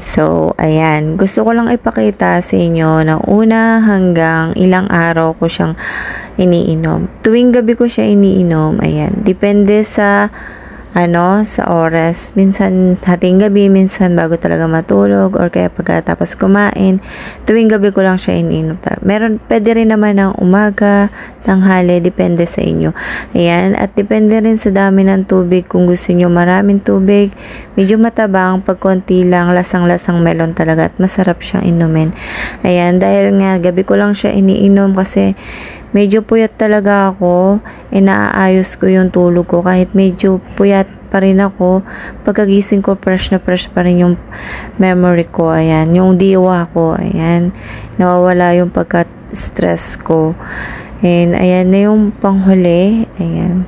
So, ayan. Gusto ko lang ipakita sa inyo na una hanggang ilang araw ko siyang iniinom. Tuwing gabi ko siya iniinom. Ayan. Depende sa sa oras. Minsan hating gabi, minsan bago talaga matulog, or kaya pagkatapos kumain. Tuwing gabi ko lang siya iniinom. Pwede rin naman ng umaga, tanghali, depende sa inyo. Ayan, at depende rin sa dami ng tubig. Kung gusto nyo maraming tubig, medyo matabang, pag konti lang, lasang-lasang melon talaga, at masarap siyang inumin. Ayan, dahil nga gabi ko lang siya iniinom kasi medyo puyat talaga ako, naayos ko yung tulog ko kahit medyo puyat pa rin ako. Pagkagising ko, fresh na fresh pa rin yung memory ko. Ayan, yung diwa ko, ayan, nawawala yung pagka-stress ko. And ayan na yung panghuli. Ayan,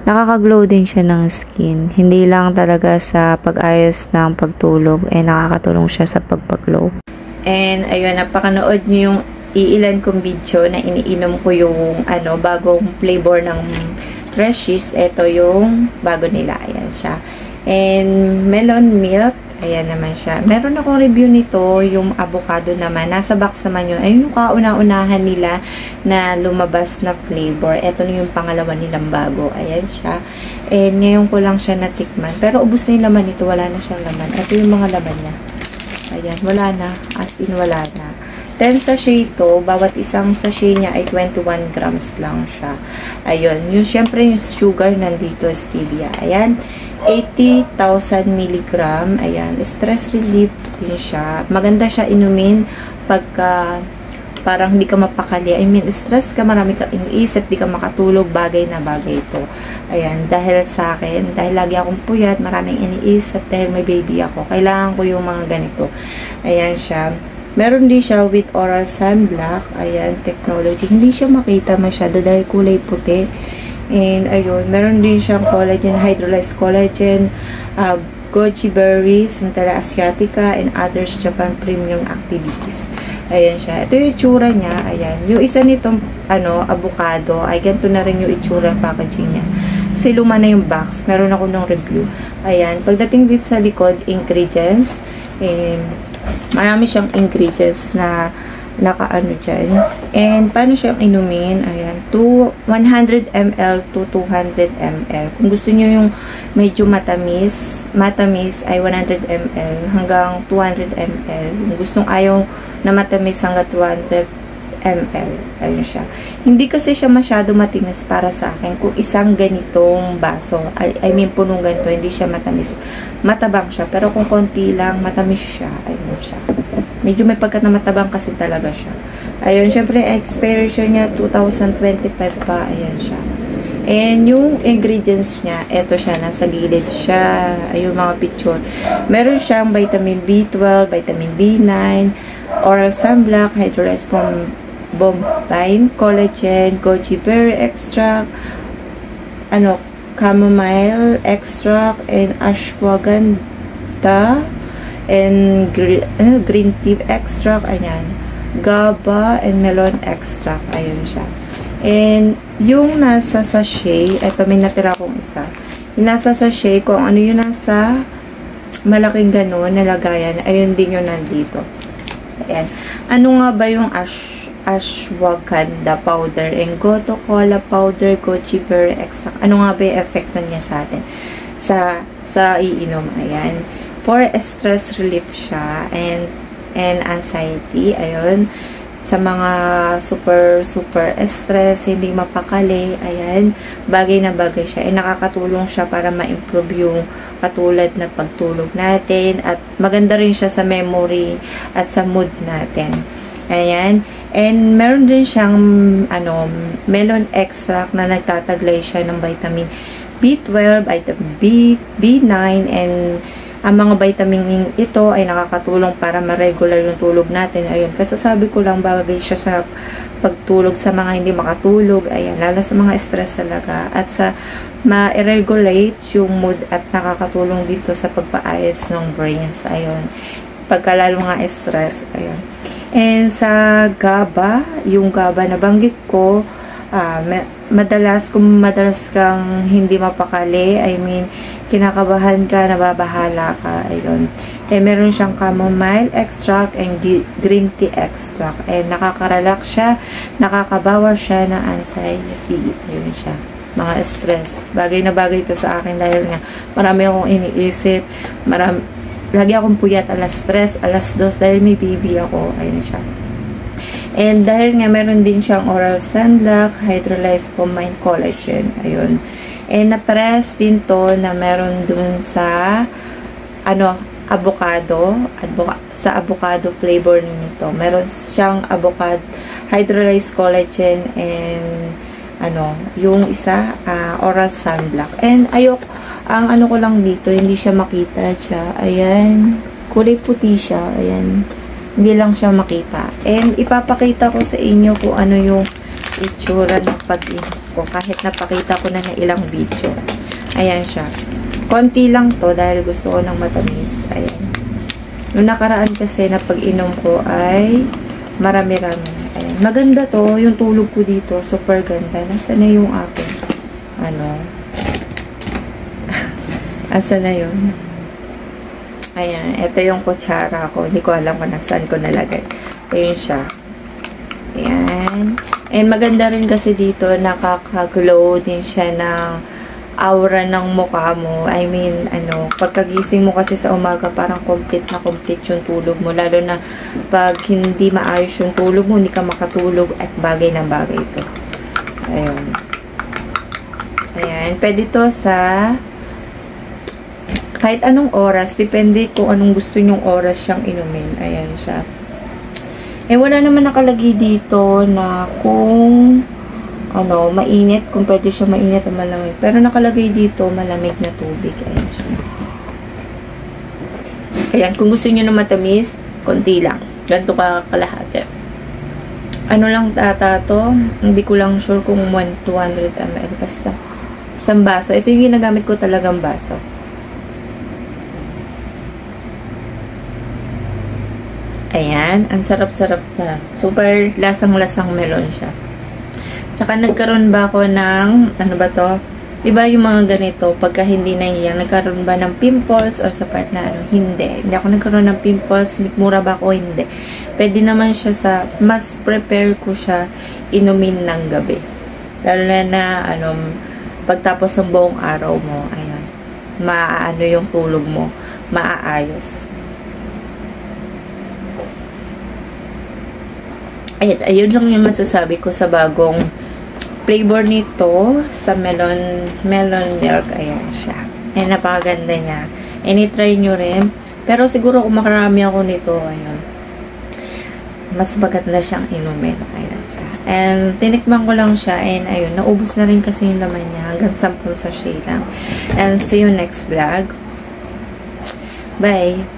nakaka-glow din siya ng skin. Hindi lang talaga sa pag-ayos ng pagtulog, nakakatulong siya sa pagpag-glow. And ayun, napakanood niyo yung iilan kong video na iniinom ko yung bagong flavor ng Freshies. Ito yung bago nila. Ayan siya. And melon milk. Ayan naman siya. Meron akong review nito. Yung avocado naman. Nasa box naman yun. Ayun yung kauna-unahan nila na lumabas na flavor. Ito yung pangalawa nilang bago. Ayan siya. And ngayon ko lang siya natikman. Pero ubos na yung laman nito. Wala na siyang laman. Ito yung mga laman niya. Ayan. Wala na. As in wala na. 10 sachet ito. Bawat isang sachet niya ay 21 grams lang siya. Ayun. Yung, syempre, yung sugar nandito, stevia. Ayan. 80,000 milligram. Ayan. Stress relief din siya. Maganda siya inumin pagka parang hindi ka mapakali. I mean, stress ka, marami ka iniisip, di ka makatulog, bagay na bagay ito. Ayan. Dahil sa akin, dahil lagi akong puyat, maraming iniisip, dahil may baby ako. Kailangan ko yung mga ganito. Ayan siya. Meron din siya with oral sunblock. Ayan, technology. Hindi siya makita masyado dahil kulay puti. And, ayun, meron din siyang collagen, hydrolyzed collagen, goji berries, Centella asiatica, and others Japan premium activities. Ayan siya. Ito yung itsura niya. Ayan. Yung isa nitong, avocado, ay ganito na rin yung itsura ng packaging niya. Kasi luma na yung box. Meron ako ng review. Ayan. Pagdating dito sa likod, ingredients, and marami siyang ingredients na nakaano dyan. And paano siyang inumin? Ayan, 100 ml to 200 ml. Kung gusto nyo yung medyo matamis ay 100 ml hanggang 200 ml. Kung gustong ayaw na matamis hanggang 200 ml. Ayun siya. Hindi kasi siya masyado matinis para sa akin. Kung isang ganitong baso, I mean punong ganito, hindi siya matamis. Matabang siya. Pero kung konti lang, matamis siya. Ayun siya. Medyo may pagkat na matabang kasi talaga siya. Ayun, syempre, expiration niya 2025 pa. Ayan siya. And yung ingredients niya, eto siya, nasa gilid siya. Ayun, mga picture. Meron siyang vitamin B12, vitamin B9, oral sunblock, hydrolyzed bombine, collagen, goji berry extract, chamomile extract, and ashwagandha, and green tea extract, ayan, GABA, and melon extract, ayun siya. And yung nasa sachet, eto may natira kong isa. Yung nasa sachet, kung ano yung nasa malaking ganon na lagayan, ayun din yung nandito. Ayan. Ano nga ba yung ashwagandha powder and goto kola powder, goji berry extract? Ano nga ba yung effect niya sa atin? Sa iinom, ayan. For stress relief siya and anxiety, ayun. Sa mga super stress, hindi mapakali, ayan, bagay na bagay siya. Nakakatulong siya para ma-improve yung katulad na pagtulog natin, at maganda rin siya sa memory at sa mood natin. Ayan. And meron din siyang melon extract na nagtataglay siya ng vitamin B12, vitamin B9, and ang mga vitamin ito ay nakakatulong para ma-regular yung tulog natin. Ayun, kasi sabi ko lang, bagay siya sa pagtulog sa mga hindi makatulog. Ayan, lalo sa mga stress talaga. At sa ma-regulate yung mood, at nakakatulong dito sa pagpaayos ng brains. Ayun, pagkalalo nga stress. Ayun. And sa GABA, yung GABA na banggit ko, kung madalas kang hindi mapakali, I mean, kinakabahan ka, nababahala ka, ayun. Eh, meron siyang chamomile extract and green tea extract. And nakaka-relax siya, nakakabawas siya ng anxiety. Ayun siya. Mga stress. Bagay na bagay ito sa akin dahil nga marami akong iniisip. Lagi akong puyat, alas 3, alas 2 dahil may baby ako. Ayun siya. And dahil nga meron din siyang oral sunblock, hydrolyzed combined collagen. Ayun. And na-press din to na meron dun sa avocado. Sa avocado flavor nito. Meron siyang avocado, hydrolyzed collagen and yung isa, oral sunblock. And ang ko lang dito, hindi siya makita siya. Ayan. Kulay puti siya. Ayan. Hindi lang siya makita. And ipapakita ko sa inyo kung ano yung itsura ng pag-inom ko. Kahit napakita ko na ng ilang video. Ayan siya. Konti lang to dahil gusto ko ng matamis. Ayan. Noong nakaraan kasi na pag-inom ko ay marami-rami. Ayan. Maganda to. Yung tulog ko dito. Super ganda. Nasaan na yung akin? Asa na yun? Ayan. Ito yung kutsara ko. Hindi ko alam kung nasaan ko nalagay. Ayan siya. Ayan. And maganda rin kasi dito. Nakaka-glow din siya ng aura ng mukha mo. I mean, pagkagising mo kasi sa umaga, parang complete na complete yung tulog mo. Lalo na pag hindi maayos yung tulog mo, hindi ka makatulog at bagay na bagay ito. Ayun. Ayan. Pwede to sa kahit anong oras. Depende kung anong gusto nyong oras siyang inumin. Ayan siya. Eh, wala naman nakalagay dito na kung mainit, kung pwede siya mainit o malamig. Pero nakalagay dito, malamig na tubig. Ayan siya. Ayan, kung gusto nyo na matamis, konti lang. Ganito ka kalahati. Lang tata to? Hindi ko lang sure kung 200 ml. Basta, isang baso. Ito yung ginagamit ko talagang baso. Ayan, ang sarap-sarap na. Super lasang-lasang melon siya. Tsaka nagkaroon ba ako ng, diba yung mga ganito, pagka hindi nahiyang, nagkaroon ba ng pimples or sa part na hindi. Hindi ako nagkaroon ng pimples, mura ba ako? Hindi. Pwede naman siya mas prepare ko siya inumin ng gabi. Lalo na, pagtapos ng buong araw mo, ayan, yung tulog mo, maaayos. Ayun lang yung masasabi ko sa bagong flavor nito sa melon milk. Ayan siya. Ayan, napakaganda niya. And i-try nyo rin. Pero siguro kung makarami ako nito, ayun, mas maganda siyang inumin. Ayan siya. And tinikman ko lang siya and ayun, naubos na rin kasi yung laman niya. Hanggang 10 sachet lang. And see you next vlog. Bye!